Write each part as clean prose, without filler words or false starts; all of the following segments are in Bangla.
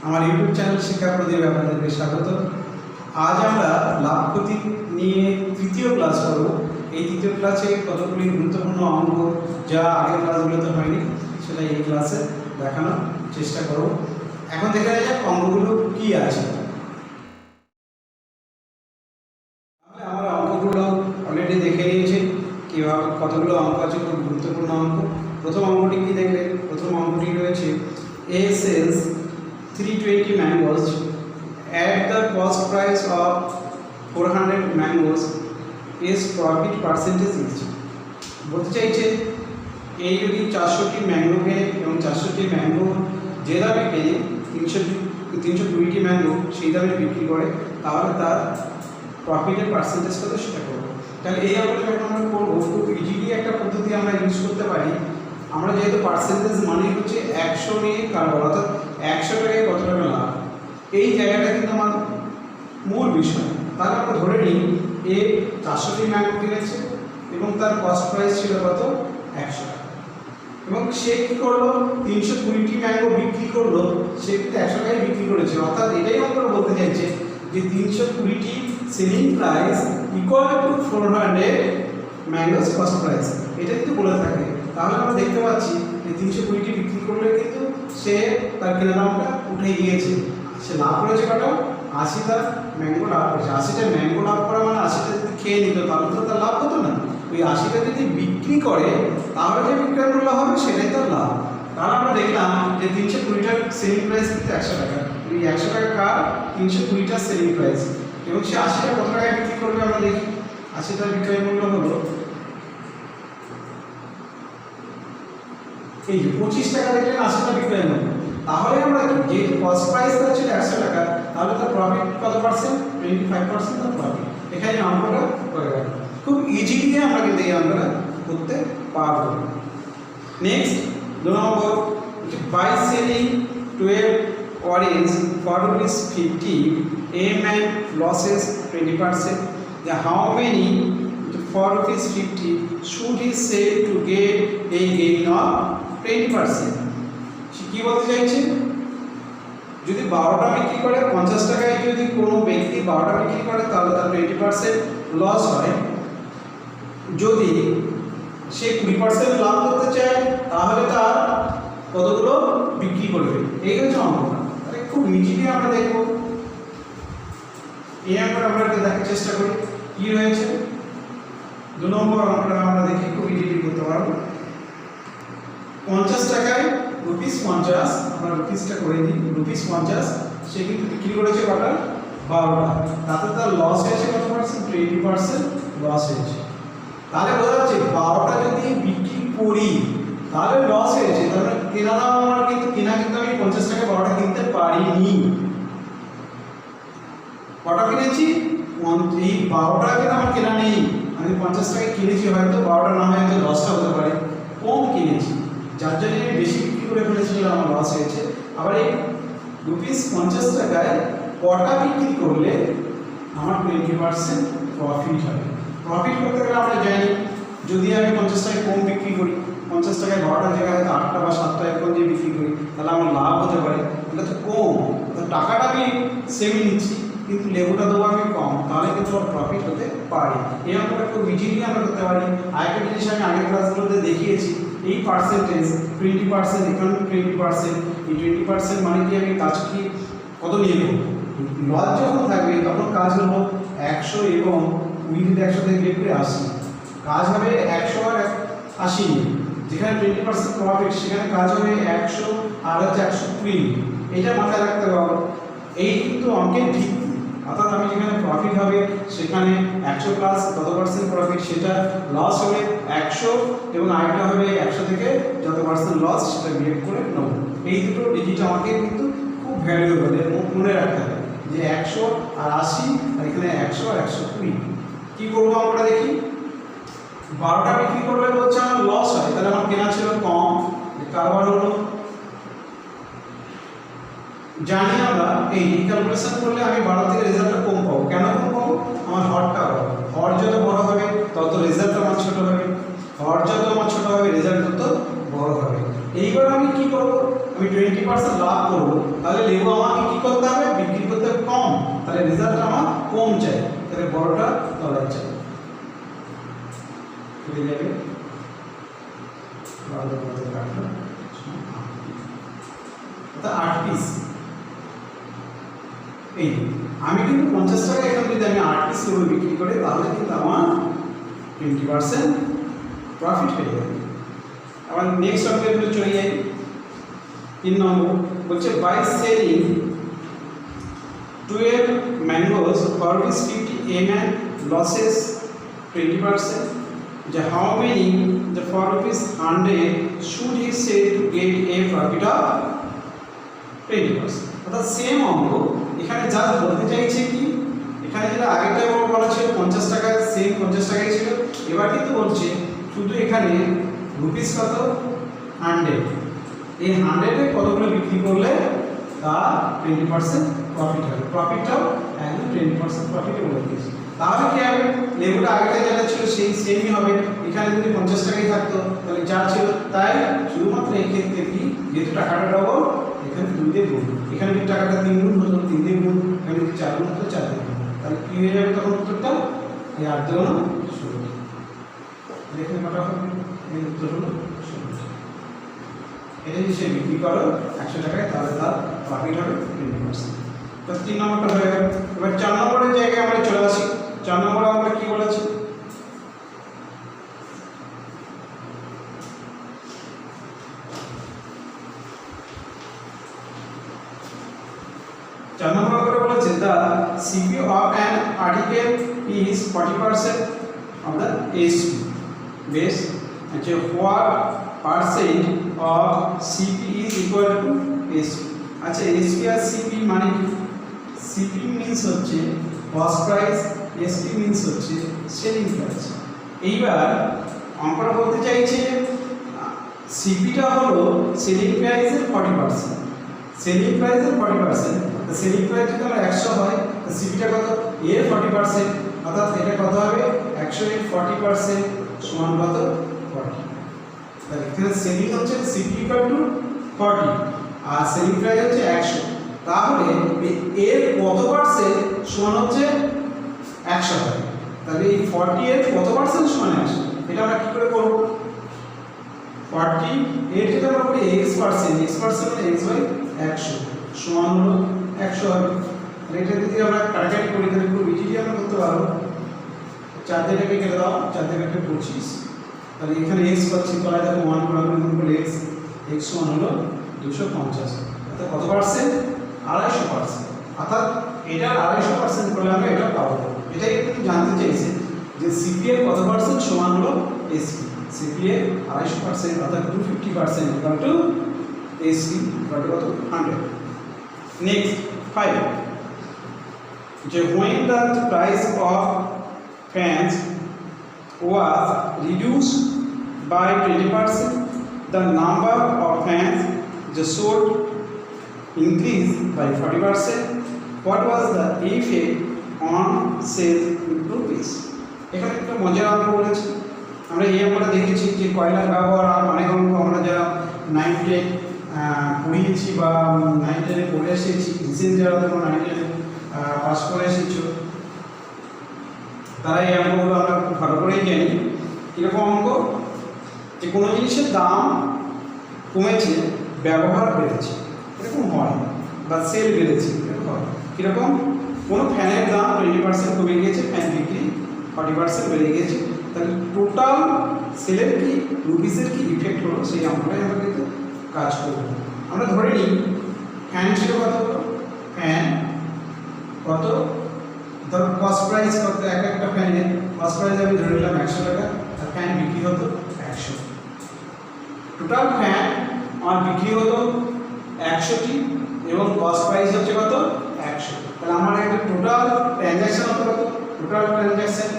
আমার ইউটিউব চ্যানেল শিক্ষা প্রদীপ আপনাদেরকে স্বাগত। আজ আমরা লাভ ক্ষতি নিয়ে তৃতীয় ক্লাস করব। এই তৃতীয় ক্লাসে কতগুলি গুরুত্বপূর্ণ অঙ্ক যা আগের ক্লাসগুলোতে হয়নি সেটা এই ক্লাসে দেখানোর চেষ্টা করব। এখন দেখা যাক অঙ্কগুলো কি আছে। আমরা অঙ্কগুলো অলরেডি দেখে নিয়েছি কীভাবে কতগুলো অঙ্ক আছে, খুব গুরুত্বপূর্ণ অঙ্ক। প্রথম অঙ্কটি কি দেখলে? প্রথম অঙ্কটি রয়েছে A sells 320 mangoes at the cost price of 400 mangoes. Is profit percentage is? বলতে চাইছে এই যদি 400টি ম্যাঙ্গো কেনে এবং 400টি ম্যাঙ্গো যে দামে কেনে 320টি ম্যাঙ্গো সেই দামে বিক্রি করে, তাহলে তার প্রফিটের পার্সেন্টেজ কত সেটা করবো। তাহলে এই অঙ্কটা যখন আমরা করবো, খুব ইজিলি একটা পদ্ধতি আমরা ইউজ করতে পারি। আমরা যেহেতু পার্সেন্টেজ মানে হচ্ছে 100 নিয়ে কারবার, অর্থাৎ 100 টাকায় কত টাকা লাভ, এই জায়গাটা কিন্তু আমার মূল বিষয়। তাহলে আমরা ধরে নিই এ 400টি ম্যাঙ্গো কিনেছে এবং তার কস্ট প্রাইস ছিল কত? 100 টাকা। এবং সে কী করলো? 320টি ম্যাঙ্গো বিক্রি করলো, সে কিন্তু 100 টাকায় বিক্রি করেছে। অর্থাৎ এটাই আমরা বলতে চাইছে যে 320টি selling price equal to 400 mangoes cost price, এটা কিন্তু বলে থাকে। তাহলে আমরা দেখতে পাচ্ছি যে 320টি বিক্রি করলে কিন্তু সে তার কেনা দামটা উঠে গিয়েছে। সে লাভ করেছে কটা? 80টা ম্যাঙ্গো লাভ করেছে। 80টা ম্যাঙ্গো লাভ করা মানে 80টা যদি খেয়ে নিত তাহলে তো তার লাভ হতো না। ওই 80টা যদি বিক্রি করে তাহলে যে বিক্রয় মূল্য হবে সেটাই তার লাভ। তাহলে আমরা দেখলাম যে 320টার সেলিং প্রাইস কিন্তু 100 টাকা। এই 100 টাকা কার? 320টার সেলিং প্রাইস। এবং সে 80টা কত টাকায় বিক্রি করবে আমরা দেখি। 80টার বিক্রয় মূল্য হলো এই যে 25 টাকা দেখলেন 80টা বিক্রয় মূল্য। তাহলে আমরা যেহেতু কস্ট প্রাইস তার ছিল 100 টাকা, তাহলে তার প্রফিট কত পার্সেন্ট? 25% তার প্রফিট। এখানে অঙ্কটা করে রাখবো। খুব ইজিলি আমরা কিন্তু এই অঙ্কটা করতে পারবো। নেক্সট 2 নম্বর, by selling 12 orange for rupees 50, a man losses 20%. How many for rupees 50 should he sell to get a gain of 20%? কি বলতে চাইছে? যদি 12টা বিক্রি করে 50 টাকায়, যদি কোনো ব্যক্তি 12টা বিক্রি করে তাহলে তার 20% লস হয়। যদি সে 20% লাভ করতে চায় তাহলে তার কতগুলো বিক্রি করবে, এই হচ্ছে অঙ্কটা। তাহলে খুব ইজিলি আমরা দেখবো। এই অঙ্কটা আমরা দেখার চেষ্টা করি কি রয়েছে। 2 নম্বর অঙ্কটা আমরা দেখি, খুব ইজিলি করতে পারবো। 50 টাকায় ₹50, আমরা রুপিসটা করে দিই, ₹50 সে কিন্তু বিক্রি করেছে কটা? 12টা। তাতে তার লস হয়েছে কত পার্সেন্ট? 20% লস হয়েছে। তাহলে বোঝা যাচ্ছে 12টা যদি বিক্রি করি তাহলে লস হয়েছে। তাহলে কেনা দাম আমার কিন্তু আমি 50 টাকায় 12টা কিনতে পারিনি। কটা কিনেছি? এই 12টা কিন্তু আমার কেনা নেই। আমি 50 টাকায় কিনেছি, হয়তো 12টা না হয় হয়তো 10টা হতে পারে, কম কিনেছি, যার জন্য আমি বেশি বিক্রি করে ফেলেছিলাম, আমার লস হয়েছে। আবার এই ₹50 টাকায় কটা বিক্রি করলে আমার 20% প্রফিট হবে। প্রফিট করতে গেলে আমরা জানি, যদি আমি 50 টাকায় কম বিক্রি করি, 50 টাকায় 12টার জায়গায় হয়তো 8টা বা 7টা এরকম দিয়ে বিক্রি করি, তাহলে আমার লাভ হতে পারে। এটা তো কম, টাকাটা আমি সেমই নিচ্ছি কিন্তু লেবুটা দেবো আমি কম, তাহলে কিন্তু আমার প্রফিট হতে পারে। এই অঙ্কটা খুব ইজিলি আমরা করতে পারি। আরেকটা জিনিস আমি আগের ক্লাসগুলোতে দেখিয়েছি, এই পার্সেন্টেজ 20%, এখানে 20%, এই 20% মানে কি? আমি কাজ কি কত নিয়ে নেব? লস যখন থাকবে তখন কাজ হলো 100 এবং 20 100 থেকে বিয়োগ করে 80। কাজ হবে 100 আর 80, যেখানে 20% প্রফিট সেখানে কাজ হবে 100 আর হচ্ছে 120। এটা মাথায় রাখতে পারবো। এই কিন্তু অঙ্কের ভিত্তি, অর্থাৎ আমি যেখানে প্রফিট হবে সেখানে 100 প্লাস কত পার্সেন্ট প্রফিট, সেটা লস হবে 100 এবং আরেকটা হবে 100 থেকে যত পার্সেন্ট লস সেটা বিয়োগ করে নেব। এই দুটো ডিজিট আমাকে কিন্তু খুব ভ্যালুয়েবল, মনে রাখতে হবে যে 100 আর 80, আর এখানে 100 আর 120। কি করবো আমরা দেখি। 12টা বিক্রি করলে বলছে আমার লস হয়, তাহলে আমার কেনা ছিল কম, কারবার হলো। জানি আমরা এই ক্যালকুলেশন করলে আমি 12 থেকে রেজাল্টটা কম পাবো। কেন কম পাবো? আমার হরটা বড়, হর যত বড় হবে তত রেজাল্ট আমার ছোট হবে, হর যত আমার ছোট হবে রেজাল্ট তত বড় হবে। এইবার আমি কি করব? আমি 20% লাভ করব, তাহলে লেবু আমাকে কি করতে হবে, বিক্রি করতে হবে কম, তাহলে রেজাল্ট আমার কম চাই, তাহলে বড়টা তলায় চাই, কেটে যাবে 12 12 কাটলো, অর্থাৎ 8 পিস। এই আমি কিন্তু 50 টাকা এখন যদি আমি 8 পিস লেবু বিক্রি করি তাহলে কিন্তু আমার 20% প্রফিট হয়ে যাবে। আবার নেক্সট অঙ্কের চলে যাই, 3 নম্বর বলছে by selling 12 mangoes for which 50 and losses 20%, যে how many the for rupees 100 should he say to get a profit of 20%। অর্থাৎ সেম অঙ্ক এখানে যা বলতে চাইছে কি, এখানে যেটা আগেরটা বলা ছিল 50 টাকা, সেম 50 টাকাই ছিল, এবার কিন্তু বলছে শুধু এখানে রুপিস কত 100, এই 100 এ কতগুলো বিক্রি করলে তা 20% প্রফিট হবে, প্রফিটটাও একদম 20% প্রফিটে বলে দিয়েছে। তাহলে কি হবে, লেবুটা আগেটা যেটা ছিল সেই সেমই হবে, এখানে যদি 50 টাকাই থাকতো তাহলে যা ছিল তাই, শুধুমাত্র এই ক্ষেত্রে কি যেহেতু টাকাটা ডবল এখানে 2 দিয়ে গুণ, এখানে যদি টাকাটা 3 গুণ হতো 3 দিয়ে গুণ, এখানে যদি 4 গুণ হতো 4 দিয়ে গুণ, তাহলে কি হয়ে যাবে তখন উত্তরটা এই 8 দিয়ে 16, এখানে কত হবে, এই উত্তর হলো 16। এটা যদি সে বিক্রি করো 100 টাকায় তাহলে তার প্রফিট হবে 20%। তো 3 নম্বরটা হয়ে গেল। এবার 4 নম্বরের জায়গায় আমরা চলে আসি। 4 নম্বরে আমরা কি বলেছি, 4 নম্বর করে বলেছে the CP of an article is 40% of the ASP base, and what percent of CP is equal to ASP। আচ্ছা ASP আর CP মানে কি, CP means হচ্ছে কস্ট প্রাইস, SP means হচ্ছে সেলিং প্রাইস। এইবার আমরা বলতে চাইছে CPটা হলো সেলিং প্রাইসের 40%, সেলিং প্রাইসের 40%, তো সেলিং প্রাইস যদি আমার 100 হয় তো সিপিটা কত, এর 40%, অর্থাৎ এটা কত হবে 100 এর 40% সমান কত 40। তাহলে এখানে সেলিং হচ্ছে সিপি ইকুয়াল টু 40 আর সেলিং প্রাইস হচ্ছে 100, তাহলে এর কত পার্সেন্ট সমান হচ্ছে 100 হয়, তাহলে এই 40 এর কত পার্সেন্ট সমান 100, এটা আমরা কি করে করব, 40 এর যদি আমরা বলি x পার্সেন্ট মানে x বাই 100 সমান হলো 100 হবে। এটা যদি আমরা কাটাকাটি করি তাহলে খুব ইজিলি আমরা করতে পারবো, 4 দিয়ে এটাকে কেটে দাও, 4 দিয়ে একটা 25, তাহলে এখানে x পাচ্ছি, তলায় দেখো 1 গুণ করলে x সমান হলো 250, অর্থাৎ কত পার্সেন্ট 250%, অর্থাৎ এটা 250% করলে আমরা এটা পাবো। এটাই একটু জানতে চাইছে যে সিপি এর কত পার্সেন্ট সমান হলো এসপি, সিপি এর 250% অর্থাৎ 250% equal to SP equal to কত 100। নেক্সট 5, যে when the price of fans was reduced by 20%, the number of fans just sold increased by 40%, what was the effect on sales in rupees। এখানে একটা মজার অঙ্ক বলেছি, আমরা এই অঙ্কটা দেখেছি যে কয়লার ব্যবহার আর অনেক অঙ্ক আমরা যারা 9 10 পড়িয়েছি বা 9 10 পড়ে এসেছি, রিসেন্ট যারা তোমরা 9 10 পাস করে এসেছো তারা এই অঙ্কগুলো আমরা খুব ভালো করেই জানি। কীরকম অঙ্ক, যে কোনো জিনিসের দাম কমেছে ব্যবহার বেড়েছে, এরকম হয়, বা সেল বেড়েছে এরকম হয়। কীরকম, কোনো ফ্যানের দাম 20% কমে গিয়েছে, ফ্যান বিক্রি 40% বেড়ে গিয়েছে, তাহলে টোটাল সেলের কি রুপিসের কি ইফেক্ট হলো সেই অঙ্কটাই আমরা কিন্তু কাজ করব। আমরা ধরে নিই ফ্যান ছিল কত, ফ্যান কত, ধরো কস্ট প্রাইস কত, একটা ফ্যানের কস্ট প্রাইস আমি ধরে নিলাম 100 টাকা, আর ফ্যান বিক্রি হতো 100, টোটাল ফ্যান আমার বিক্রি হতো 100টি এবং কস্ট প্রাইস হচ্ছে কত 100, তাহলে আমার একটা টোটাল ট্রানজ্যাকশন হতো কত, টোটাল ট্রানজ্যাকশন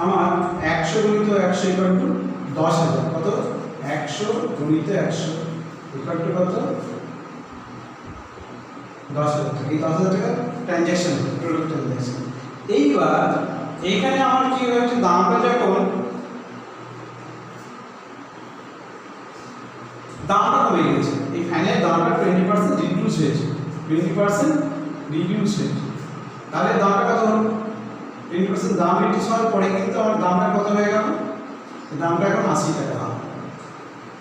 আমার 100 গুণিত 100 ইকুয়াল টু 10,000, কত 100 গুণিত 100 ইকুয়াল টু কত 10,000 টাকা, এই 10,000 টাকা ট্রানজ্যাকশন, টোটাল ট্রানজ্যাকশন। এইবার এইখানে আমার কি হয়েছে, দামটা যখন দামটা কমে গেছে, এই ফ্যানের দামটা 20% রিডিউস হয়েছে, 20% রিডিউস হয়েছে। তাহলে দামটা কত হলো? 20% দাম রিডিউস হওয়ার পরে কিন্তু আমার দামটা কত হয়ে গেল? দামটা এখন 80 টাকা দাম,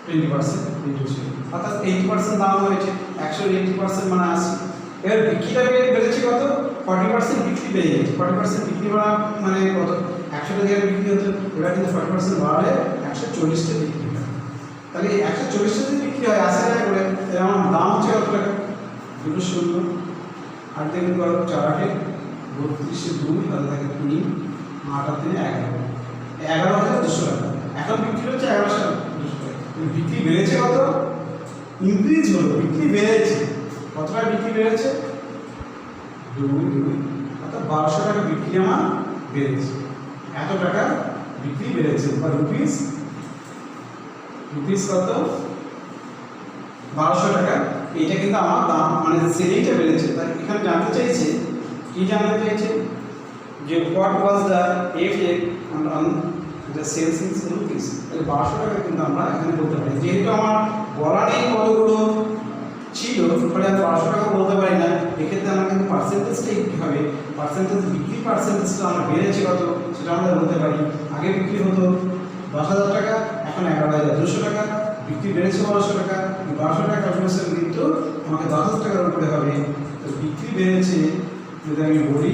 20% রিডিউস হয়েছে, অর্থাৎ 80% দাম হয়েছে, 180% মানে 80। এবার বিক্রিটা বেড়েছে কত? 40% বিক্রি বেড়ে গেছে। 40% বিক্রি বাড়া মানে কত? 100 টাকা বিক্রি হতো, এবার কিন্তু 40% বাড়ালে 140 টাকা বিক্রি হয়। তাহলে 140 টাকা বিক্রি হয় 80 টাকা করে, তাহলে আমার দাম হচ্ছে কত টাকা? 200। আর দেখুন করো 4 8 32 2 তাহলে থাকে 3 8 আর 3 11, 11,200 টাকা। এখন বিক্রি হচ্ছে 11,200 টাকা। বিক্রি বেড়েছে কত? ইনক্রিজ হলো, বিক্রি বেড়েছে। কত টাকা বিক্রি বেড়েছে? 2 অর্থাৎ 1200 টাকা বিক্রি আমার বেড়েছে। এত টাকা বিক্রি বেড়েছে বা রুপিস কত? 1200 টাকা। এটা কিন্তু আমার দাম মানে সেলিংটা বেড়েছে। তাই এখানে জানতে চাইছে, কি জানতে চাইছে? যে what was the effect on the sales in rupees. তাহলে 1200 টাকা কিন্তু আমরা এখানে বলতে পারি। যেহেতু আমার বলা নেই কতগুলো ছিল, ফলে আমি 1200 টাকা বলতে পারি না। এক্ষেত্রে আমার কিন্তু পার্সেন্টেজটাই কী হবে? পার্সেন্টেজ, বিক্রি পার্সেন্টেজটা আমার বেড়েছে কত সেটা আমরা বলতে পারি। আগে বিক্রি হতো 10,000 টাকা, এখন 11,200 টাকা, বিক্রি বেড়েছে 1200 টাকা। 1200 টাকা ক্যালকুলেশন কিন্তু আমাকে 10,000 টাকার উপরে হবে। তো বিক্রি বেড়েছে যদি আমি বলি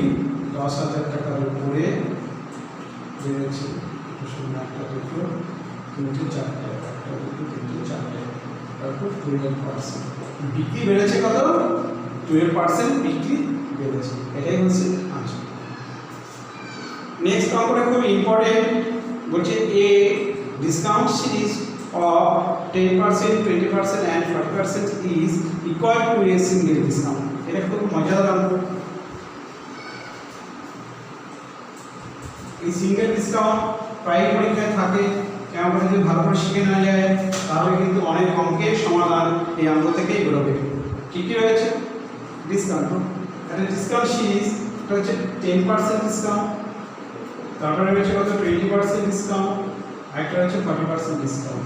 10,000 টাকার উপরে বেড়েছে, একটা দুটো তিনটে চারটে, একটা দুটো তিনটে চারটে, তারপর 12%। বিক্রি বেড়েছে কত? 12% বিক্রি বেড়েছে, এটাই হচ্ছে আনসার। নেক্সট অঙ্কটা খুব ইম্পর্টেন্ট, বলছে এ discount series of 10%, 20% and 40% is equal to a single discount. এটা খুব মজাদার অঙ্ক। এই সিঙ্গেল ডিসকাউন্ট প্রায় পরীক্ষায় থাকে, কেমন করে যদি ভালো করে শিখে নেওয়া যায় তাহলে কিন্তু অনেক অঙ্কের সমাধান এই অঙ্ক থেকেই বেরোবে। কী কী রয়েছে? ডিসকাউন্ট, একটা ডিসকাউন্ট সিরিজ, এটা হচ্ছে 10% ডিসকাউন্ট, তারপরে রয়েছে কত? 20% ডিসকাউন্ট, একটা হচ্ছে 40% ডিসকাউন্ট।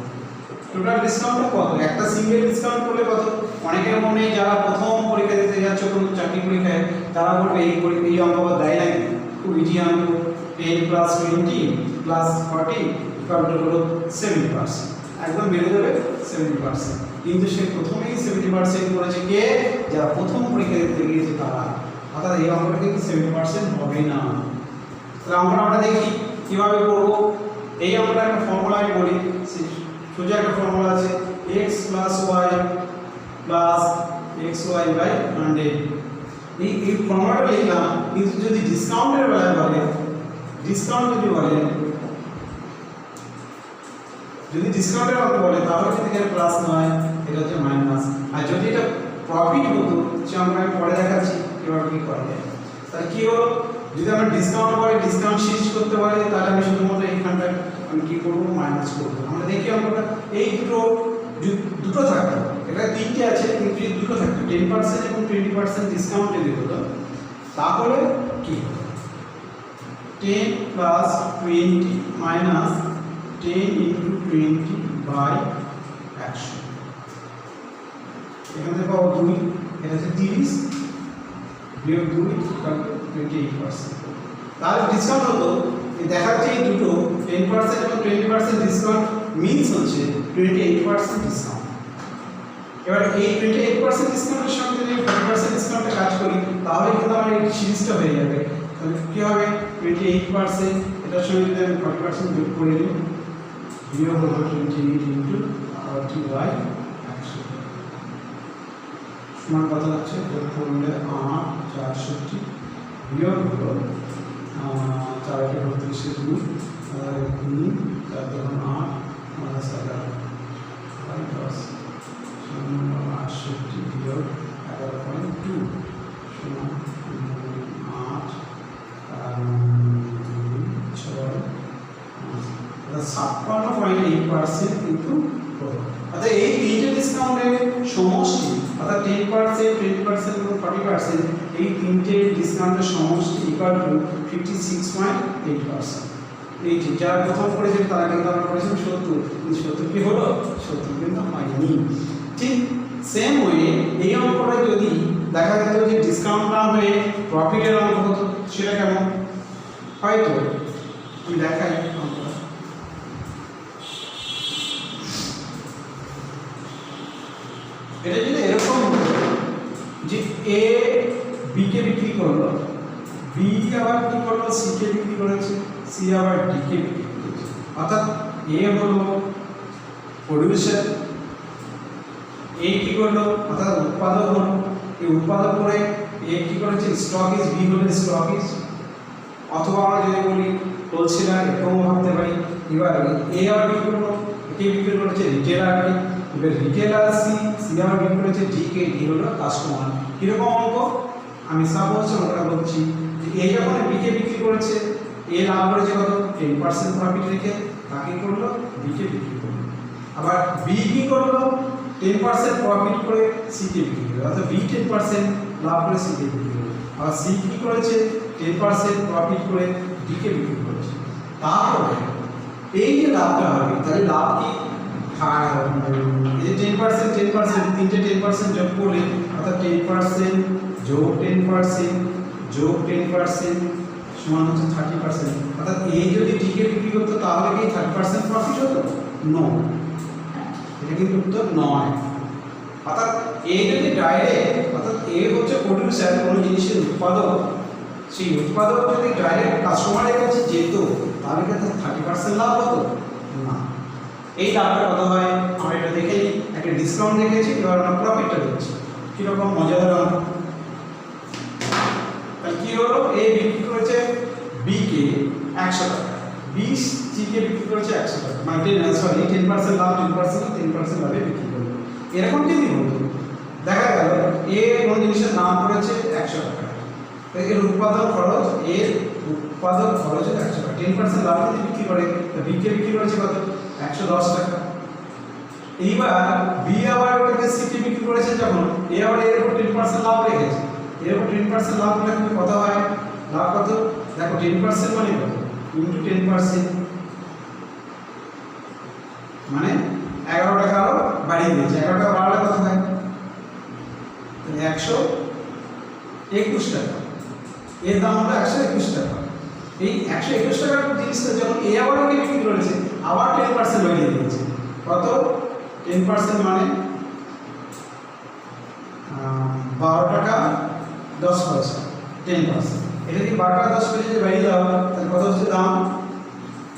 টোটাল ডিসকাউন্টটা কত? একটা সিঙ্গেল ডিসকাউন্ট করলে কত? অনেকের মনে যারা প্রথম পরীক্ষা দিতে যাচ্ছে কোনো চাকরি পরীক্ষায় তারা বলবে এই অঙ্ক দেয় না, খুব ইজি অঙ্ক, 10 + 20 + 40 হলো 70%, একদম বেড়ে যাবে 70%। কিন্তু সে প্রথমেই 70% করেছে কে? যারা প্রথম পরীক্ষা দিতে গিয়েছে তারা, অর্থাৎ এই অঙ্কটা কিন্তু 70% হবে না। তাহলে আমরা দেখি কীভাবে করবো। এই অঙ্কটা একটা ফর্মুলা আমি বলি, সোজা একটা ফর্মুলা আছে, x + y + xy/100। এই ফর্মুলাটা লিখলাম, কিন্তু যদি ডিসকাউন্টের বেলায় বলে, ডিসকাউন্ট যদি ডিসকাউন্টের কথা বলে তাহলে কিন্তু এখানে প্লাস নয়, এটা হচ্ছে মাইনাস। আর যদি এটা প্রফিট হতো সে আমরা পরে দেখাচ্ছি কীভাবে কী করা যায়। তাহলে কী হলো? যদি আমরা ডিসকাউন্ট বলে, ডিসকাউন্ট সিরিজ করতে পারি, তাহলে আমি শুধুমাত্র এইখানটা আমি কী করবো? মাইনাস করবো। আমরা দেখি আমরা এই দুটো থাকতো, এটা 3টে আছে কিন্তু যদি দুটো থাকতো 10% এবং 20% ডিসকাউন্ট যদি হতো তাহলে কী হতো? 10 + 20 মাইনাস 10 × 20/100। এখান থেকে পাবো 2, এটা হচ্ছে 30 বিয়োগ 2 28%। তাহলে ডিসকাউন্ট হতো, দেখাচ্ছে এই দুটো 10% এবং 20% ডিসকাউন্ট মিনস হচ্ছে 28% ডিসকাউন্ট। এবার এই 28% ডিসকাউন্টের সঙ্গে যদি 40% ডিসকাউন্টে কাজ করি তাহলে কিন্তু আমার এই সিরিজটা হয়ে যাবে। তাহলে কী হবে? 28%, এটার সঙ্গে যদি আমি 40% যোগ করে দিই, বিয়োগ হলো 28 × 40/100 সমান কত হচ্ছে? যোগ করলে 8 460 বিয়োগ হলো 4 × 32 2 3 4 × 8 -11 10 68 বিয়োগ 11.2 সমান 8 আর 2 6 57.8% কিন্তু হলো। অর্থাৎ এই তিনটে ডিসকাউন্টের সমষ্টি, অর্থাৎ 10%, 20% এবং 40%, এই তিনটে ডিসকাউন্টের সমষ্টি ইকুয়াল টু 56.8%। এই যারা প্রথম করেছে তারা কিন্তু আমরা করেছিলাম 70, কিন্তু 70 কি হলো? 70 কিন্তু হয়নি। ঠিক সেম ওয়ে এই অঙ্কটা যদি দেখা যেত যে ডিসকাউন্ট না হয়ে প্রফিটের অঙ্ক হতো, সেটা কেমন হয়তো আমি দেখাই অঙ্কটা। এটা যদি এরকম হতো যে এ বি কে বিক্রি করলো, বি আবার কি করলো সি কে বিক্রি করেছে, সি আবার ডি কে বিক্রি করেছে, অর্থাৎ এ হলো প্রোডিউসার, এ কি করলো অর্থাৎ উৎপাদক হলো, এই উৎপাদক করে এ কি করেছে স্টকিস্ট, বি হলো স্টকিস্ট, অথবা আমরা যদি বলি হোলসেলার, এরকম ভাবতে পারি। এবার এ আবার কি করলো, একে বিক্রি করেছে রিটেলারকে, এবার রিটেলার সি, সি আবার বিক্রি করেছে ডি কে, ডি হলো কাস্টমার। কিরকম অঙ্ক আমি সাপোজ আমরা বলছি যে এ যখন বি কে বিক্রি করেছে, এ লাভ করেছে কত 10% প্রফিট রেখে, তাকে করলো বি কে বিক্রি করলো। আবার বি কি করলো 10% প্রফিট করে সি কে বিক্রি করলো, অর্থাৎ বি 10% লাভ করে সি কে বিক্রি করলো। আবার সি কি করেছে 10% প্রফিট করে ডি কে বিক্রি করেছে। তাহলে এই যে লাভটা হবে, তাহলে লাভ কি এই যে 10% তিনটে 10% যোগ করলে অর্থাৎ 10% যোগ 10% যোগ 10% সমান হচ্ছে 30%। অর্থাৎ এই যদি ডি কে বিক্রি করতো তাহলে কি 30% প্রফিট হতো? নো, এটা কিন্তু উত্তর নয়। অর্থাৎ এ যদি ডাইরেক্ট, অর্থাৎ এ হচ্ছে প্রোডিউসার, কোনো জিনিসের উৎপাদক, সেই উৎপাদক যদি ডাইরেক্ট কাস্টমারের কাছে যেত তাহলে কি 30% লাভ হতো? না। এই লাভটা কত হয় আমরা এটা দেখে নিই। একটা ডিসকাউন্ট রেখেছি, এবার আমরা প্রফিটটা দিচ্ছি। কীরকম মজাদার অঙ্ক। তাহলে কী হলো, এ বিক্রি করেছে বি কে 100 টাকা, বি সি কে বিক্রি করেছে 100 টাকা, মানে 10% লাভ, 10% লাভে বিক্রি করলো। এরকম যদি হতো, দেখা গেল এ কোনো জিনিসের দাম করেছে 100 টাকা, এর উৎপাদন খরচ, এর উৎপাদন খরচ 100 টাকা, 10% লাভ যদি বিক্রি করে, বি কে বিক্রি করেছে কত 110 টাকা। এইবার বি আবার ওটাকে সি কে বিক্রি করেছে যখন, এ আবার এর উপর 10% লাভ রেখেছে, এর উপর 10% লাভ রাখলে কত হয়, লাভ কত দেখো 10% মানে কত ইনটু 10% মানে 11 টাকা আরো বাড়িয়ে দিয়েছে, 11 টাকা বাড়ালে কত হয়, তাহলে 121 টাকা। এর দাম হলো 121 টাকা। এই 121 টাকার জিনিসটা যখন এ আবার ওকে বিক্রি করেছে, আবার 10% বাড়িয়ে দিয়েছে, কত 10% মানে 12 টাকা 10 পয়সা, 10%। এটা যদি 12 টাকা 10 পয়সা বাড়িয়ে দেওয়া হয় তাহলে কত হচ্ছে দাম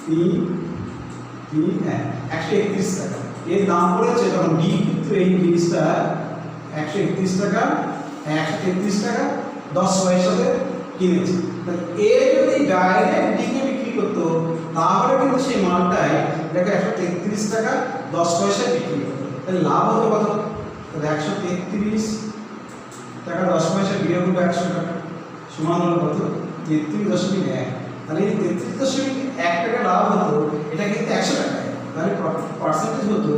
131 টাকা। এর দাম পড়েছে তখন ডি কিন্তু এই জিনিসটা 131 টাকা 133 টাকা 10 পয়সাতে কিনেছে। তাহলে এ যদি ডাইরেক্ট ডি কে বিক্রি করতো তাহলে কিন্তু সেই মালটাই দেখো 133 টাকা 10 পয়সা বিক্রি করতো, তাহলে লাভ হতো কত, তাহলে 133 টাকা 10 পয়সা বিয়োগ 100 টাকা সমান হলো কত 33.1। তাহলে এই 33.1 টাকা লাভ হতো, এটা কিন্তু 100 টাকায়, তাহলে পার্সেন্টেজ হতো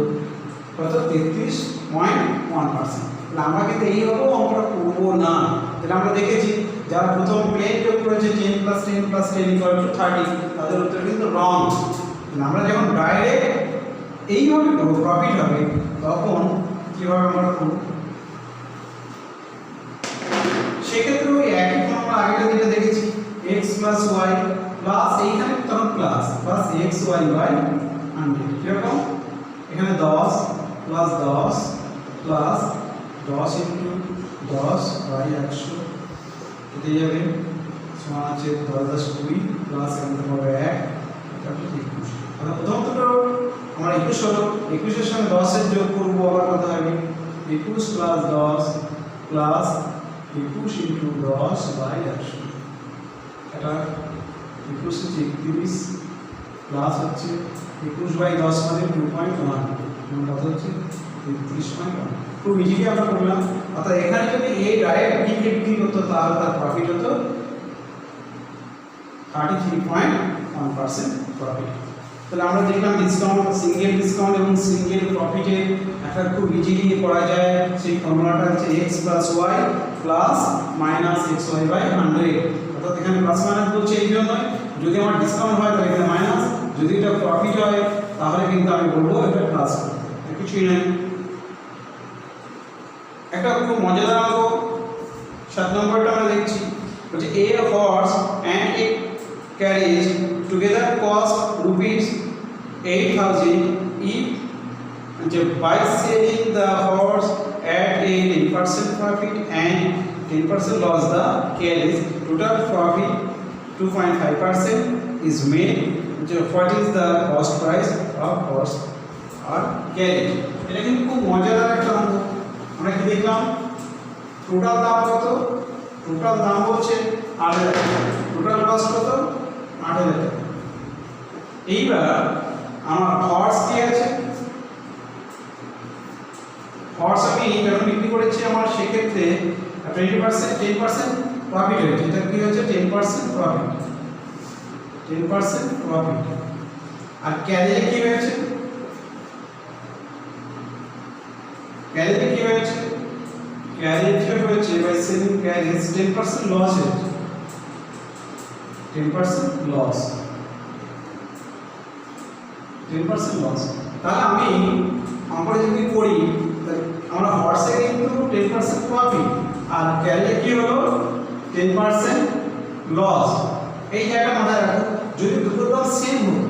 কত 33.1%। তাহলে আমরা কিন্তু এইভাবে অঙ্কটা করবো না। তাহলে আমরা দেখেছি যারা প্রথম প্লেন যোগ করেছে 10 + 10 + 10 = 30, তাদের উত্তর কিন্তু রং। আমরা যখন ডাইরেক্ট এইভাবে করবো প্রফিট হবে, তখন কীভাবে আমরা করবো, সেক্ষেত্রে ওই একই ফর্মুলা আগে যেটা দেখেছি x + y প্লাস এইখানে তখন প্লাস xy/100 কিরকম, এখানে 10 + 10 প্লাস 10 × 10/100 এতে যাবে সমান আছে 10 + 20 প্লাস এখানে হবে 1, এটা হচ্ছে 21। তাহলে প্রথমত আমরা 21 হলো, 21 এর সঙ্গে 10 এর যোগ করব, আবার কত হবে 21 + 10 প্লাস 21 × 10/100, এটা 21 হচ্ছে 31 প্লাস হচ্ছে 21/10 মানে 2.1, কত হচ্ছে 33.1। খুব ইজিলি আমরা করলাম। অর্থাৎ এখানে যদি এ ডাইরেক্ট বি কে বিক্রি করতো তাহলে তার প্রফিট হতো 33.1% প্রফিট। তাহলে আমরা দেখলাম ডিসকাউন্ট, সিঙ্গেল ডিসকাউন্ট এবং সিঙ্গেল প্রফিটে একটা খুব ইজিলি করা যায়। সেই ফর্মুলাটা হচ্ছে x + y plus minus xy/100। অর্থাৎ এখানে প্লাস মাইনাস বলছে এই জন্য, যদি আমার ডিসকাউন্ট হয় তাহলে এখানে মাইনাস, যদি এটা প্রফিট হয় তাহলে কিন্তু আমি বলবো এটা প্লাস করতে, কিছুই নেই। একটা খুব মজাদার অঙ্ক 7 নম্বরটা আমরা দেখছি, বলছে এ horse and a carriage together cost ₹8,000 if by selling the horse at a 10% profit and 10% loss, the carriage total profit 2.5% is made. What is the cost price of horse or carriage? এটা কিন্তু খুব মজাদার একটা অঙ্ক। আমরা কি দেখলাম, টোটাল দাম কত, টোটাল দাম হচ্ছে 8,000 টাকা, টোটাল কস্ট কত 8,000 টাকা। এইবার আমার হর্স কি আছে, হর্স আমি যখন বিক্রি করেছি আমার সেক্ষেত্রে 10% প্রফিট হয়েছে। এটা কি হয়েছে 10% প্রফিট, 10% প্রফিট। আর ক্যারিজে কি হয়েছে, ক্যারিজে কি হয়েছে, ক্যারিজে হয়েছে বাই সেলিং ক্যারিজ 10% লস হয়েছে, 10% লস, 10% লস। তাহলে আমি আমরা যদি করি আমরা হর্সে কিন্তু 10% প্রফিট আর ক্যারিজে কি হলো 10% লস। এই জায়গাটা মাথায় রাখো, যদি দুটো দাম সেম হতো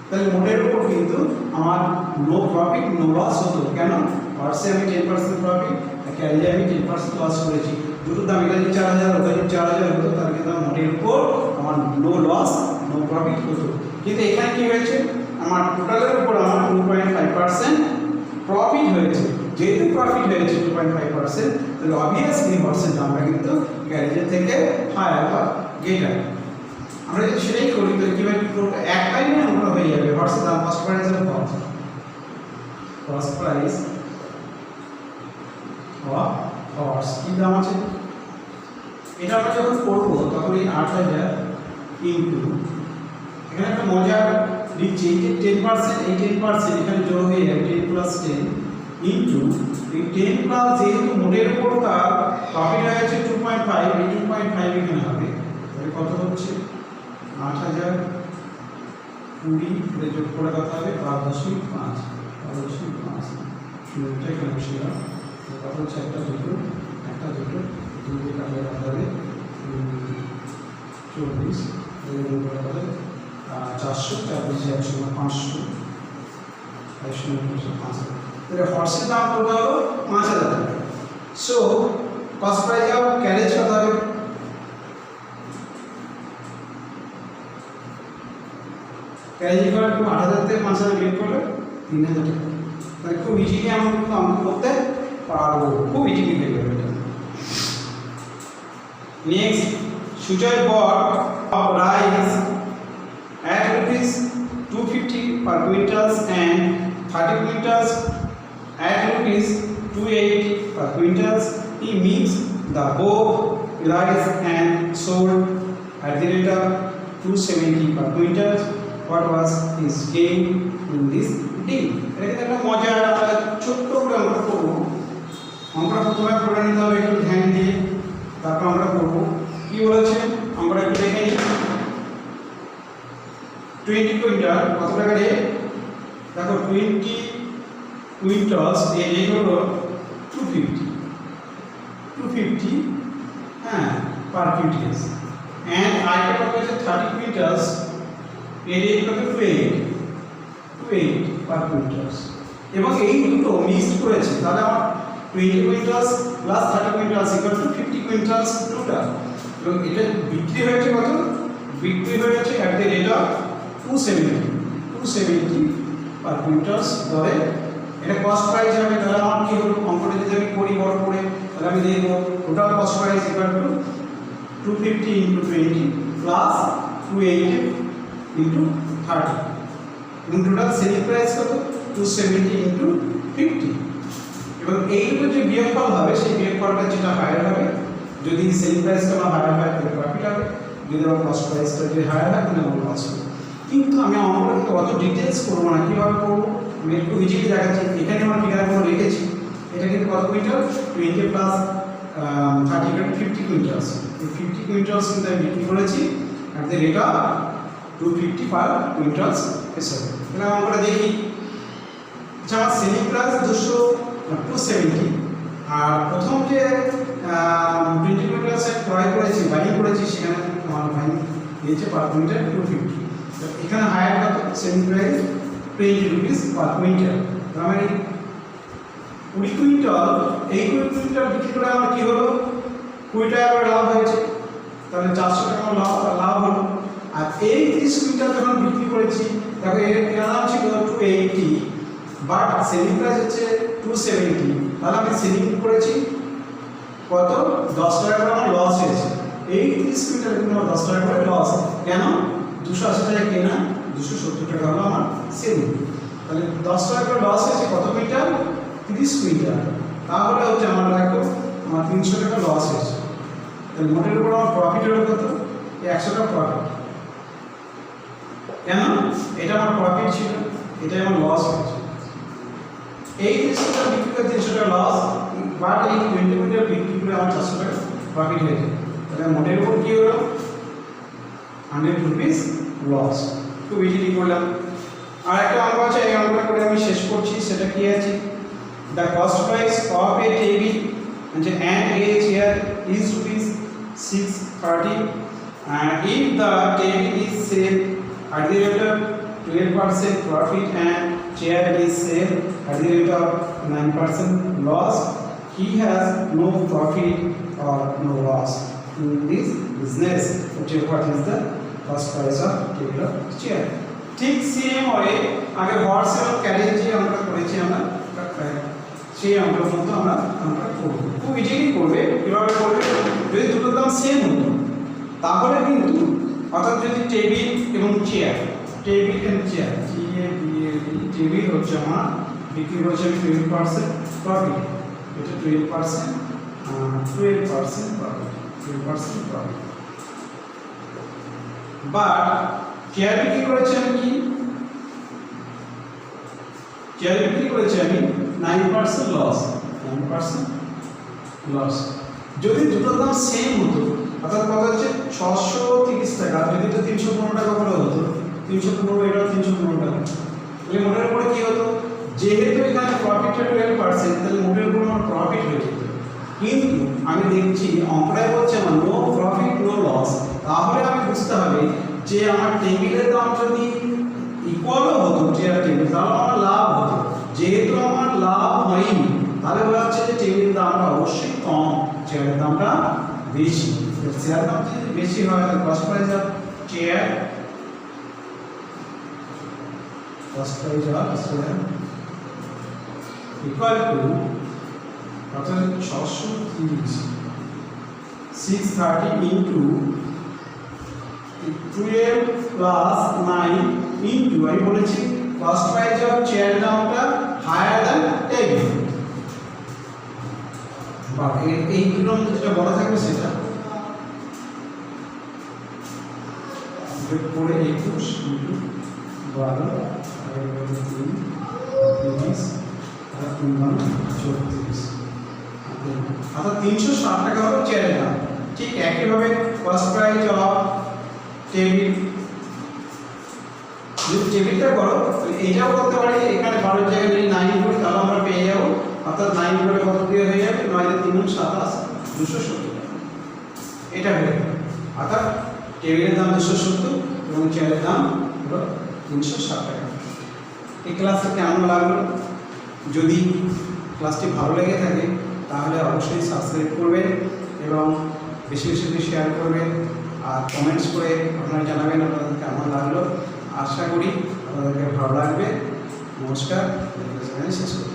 তাহলে মোটের উপর কিন্তু আমার নো প্রফিট নো লস হতো। কেন, হর্সে আমি 10% প্রফিট আর ক্যারিজে আমি 10% লস করেছি। দুটো দাম এটা যদি 4,000 হতো, যদি 4,000 হতো তাহলে কিন্তু আমার মোটের উপর আমার নো লস নো প্রফিট হতো। কিন্তু এখানে কি হয়েছে, আমার টোটালের উপর আমার 2.5% প্রফিট হয়েছে। যেহেতু প্রফিট হয়েছে 2.5%, তাহলে অবভিয়াসলি হর্সের দামটা কিন্তু ক্যারিজের থেকে হায়ার বা গ্রেটার। আমরা যদি সেটাই করি তাহলে কীভাবে কী করবো, এক টাইমে আমরা হয়ে যাবে হর্সের দাম, cost price of horse, cost price of horse কী দাম আছে। এটা আমরা যখন করবো তখন এই 8,000 ইন্টু, এখানে একটা মজার দিচ্ছি, এই যে 10%, এই 10% এখানে যোগ হয়ে যাবে 10 + 10 ইন্টু এই 10 প্লাস যেহেতু মোটের উপর তার প্রফিট হয়েছে 2.5, এই 2.5 এখানে হবে, তাহলে কত হচ্ছে 8,000 20 যোগ করে কত হবে 5.5, 5.5 শুরুটা এখানে বসে গেল, কত হচ্ছে একটা দুটো দুটো কাটলে কত হবে 24, যোগ করে কত 400, 4 × 100 500, 500 তাহলে হর্সের দাম কত হলো 5,000 টাকা। So cost price of carriage কত হবে, ক্যারেজ ইকুয়াল টু 8,000 থেকে 5,000 বিয়োগ করলে 3,000 টাকা। তাহলে খুব ইজিলি আমরা কিন্তু অঙ্ক করতে পারবো, খুব ইজিলি হয়ে যাবে এটা। Next, Sujoy bought of rice at ₹250 per quintals and 30 quintals at ₹280 per quintals. He mixed the both rice and sold at the rate of 270 per quintal. What was his gain in this deal? এটা একটা মজার, আমরা ছোট্ট করে আমরা করবো। আমরা প্রথমে পড়ে নিতে হবে একটু ধ্যান দিয়ে, তারপর আমরা করবো। কি বলেছে আমরা একটু দেখে নিই। 20 কুইন্টাল কত টাকা রেট, দেখো 20 কুইন্টালস এর রেট হলো 250, হ্যাঁ পার কুইন্টাল। এন্ড আইটা কত হচ্ছে 30 কুইন্টালস এর রেট কত 280 পার কুইন্টালস। এবং এই দুটো মিক্সড করেছে, তাহলে আমার 20 কুইন্টালস প্লাস 30 কুইন্টালস ইকুয়াল টু 50 কুইন্টালস টোটাল। এবং এটা বিক্রি হয়েছে কত, বিক্রি হয়েছে অ্যাট দ্য রেট অফ 270 পার কুইন্টালস দরে। এটা কস্ট প্রাইস হবে, তাহলে আমার কি হলো, অঙ্কটা যদি আমি করি বড় করে তাহলে আমি দেখব total cost price equal two 250 × 20 plus 280 × 30 এবং টোটাল সেলিং প্রাইস কত 270 × 50। এবং এই দুটো যে বিয়োগফল হবে সেই বিয়োগফলটা যেটা হায়ার হবে, যদি সেলিং প্রাইসটা আমার হায়ার হয় তাহলে প্রফিট হবে, যদি আমার কস্ট প্রাইসটা যদি হায়ার হয় তাহলে আমার লস হবে। কিন্তু আমি অঙ্কটা কিন্তু অত ডিটেলস করবো না, কীভাবে করবো আমি একটু ইজিলি দেখাচ্ছি। এখানে আমার ফিগারগুলো রেখেছি, এটা কিন্তু কত কুইন্টাল 20 প্লাস 30 50 কুইন্টালস। এই 50 কুইন্টালস কিন্তু আমি বিক্রি করেছি অ্যাট দ্য রেট অফ 250 পার কুইন্টালস হিসাবে। তাহলে অঙ্কটা দেখি। আচ্ছা, আমার সেলিং প্রাইস 270 আর প্রথম যে প্রিন্টিং মেটেরিয়াল সেট ক্রয় করেছি বাইং করেছি সেখানে আমার বাইং দিয়েছে পার কুইন্টাল 250। তো এখানে হায়ার কত selling price 20 rupees per quintal. তার মানে 20 কুইন্টাল এই 20 কুইন্টাল বিক্রি করে আমার কি হলো 20 টাকা করে লাভ হয়েছে, তাহলে 400 টাকা লাভ হলো। আর এই 30 কুইন্টাল যখন বিক্রি করেছি দেখো এর দাম ছিল 280 বাট সেলিং প্রাইস হচ্ছে 270, তাহলে আমি সেলিং করেছি কত 10 টাকা করে আমার লস হয়েছে। এই 30 কুইন্টাল কিন্তু আমার 10 টাকা করে লস, কেন 280 টাকা কেনা 270 টাকা হলো আমার সেলিং, তাহলে 10 টাকা করে লস হয়েছে কত কুইন্টাল 30 কুইন্টাল, তাহলে হচ্ছে আমার দেখো আমার 300 টাকা লস হয়েছে। তাহলে মোটের উপর আমার প্রফিট হলো কত 100 টাকা প্রফিট, কেন এটা আমার প্রফিট ছিল এটা আমার লস হয়েছে। এই 300 টাকা বিক্রি করে 300 টাকা লস, বাট এই 20 কুইন্টাল বিক্রি করে আমার 400 টাকা প্রফিট হয়েছে, তাহলে মোটের উপর কি হলো 100 রুপিস লস। খুব ইজিলি করলাম। আর একটা অঙ্ক আছে, এই অঙ্কটা করে আমি শেষ করছি। সেটা কি আছে, the cost price of a table যে and a chair is rupees 630 and if the table is sale at the rate of 12% profit and chair is sale at the rate of 9% loss, he has no profit or no loss in this business. What is the cost price of table or chair? ঠিক সেম ওয়ে আগে হর্স এবং ক্যারিজ যে আমরা করেছি আমরা সেই অঙ্কের মতো আমরা করব। খুব ইজিলি করবে। কিভাবে করবে, যদি দুটোর দাম সেম হতো তাহলে কিন্তু অর্থাৎ যদি টেবিল এবং chair, table and chair table হচ্ছে আমার বিক্রি হচ্ছে 12% প্রফিট, এটা 12% প্রফিট, বাট চেয়ার বিক্রি করেছি আমি কি চেয়ার বিক্রি করেছি আমি 9% লস, 9% লস। যদি দুটোর দাম সেম হতো অর্থাৎ কত হচ্ছে 630 টাকা, যদি এটা 315 টাকা করে হতো 315 এটা 315 টাকা, তাহলে মোটের উপরে কি হতো, যেহেতু এখানে প্রফিটটা 12% তাহলে মোটের উপরে আমার প্রফিট হয়ে যেত। কিন্তু আমি দেখছি অঙ্কটাই বলছে আমার নো প্রফিট নো লস, তাহলে আমি বুঝতে হবে যে আমার টেবিলের দাম যদি ইকুয়ালও হতো চেয়ার টেবিল তাহলে আমার লাভ হতো, যেহেতু আমার লাভ হয়নি তাহলে বোঝা যাচ্ছে যে টেবিলের দামটা অবশ্যই কম, চেয়ারের দামটা বেশি। চেয়ার দাম যদি বেশি হয় তাহলে cost price of chair equal to অর্থাৎ 630 ইন্টু 12 প্লাস 9 ইন্টু আমি বলেছি কস্ট প্রাইস অফ চেয়ার দামটা হায়ার দ্যান টেবিল, বা এই দুটোর মধ্যে যেটা বলা থাকবে সেটা পরে 21 ইন্টু 12 অর্থাৎ 360 টাকা হলো চেয়ারের দাম। ঠিক একইভাবে কস্ট প্রাইস অফ টেবিল, যদি টেবিলটা করো এইটাও করতে পারি, এখানে 12 জায়গায় যদি 9 করি তাহলে আমরা পেয়ে যাবো, অর্থাৎ 9 করে কত দিয়ে হয়ে যাবে 9 × 3 = 27 270 টাকা, এটা হয়ে যাবে। অর্থাৎ টেবিলের দাম 270 এবং চেয়ারের দাম হলো 360 টাকা। এই ক্লাসটা কেমন লাগলো? যদি ক্লাসটি ভালো লেগে থাকে তাহলে অবশ্যই সাবস্ক্রাইব করবেন এবং বেশি বেশি করে শেয়ার করবেন, আর কমেন্টস করে আপনারা জানাবেন আপনাদের কেমন লাগলো। আশা করি আপনাদেরকে ভালো লাগবে। নমস্কার, শেষ করছি।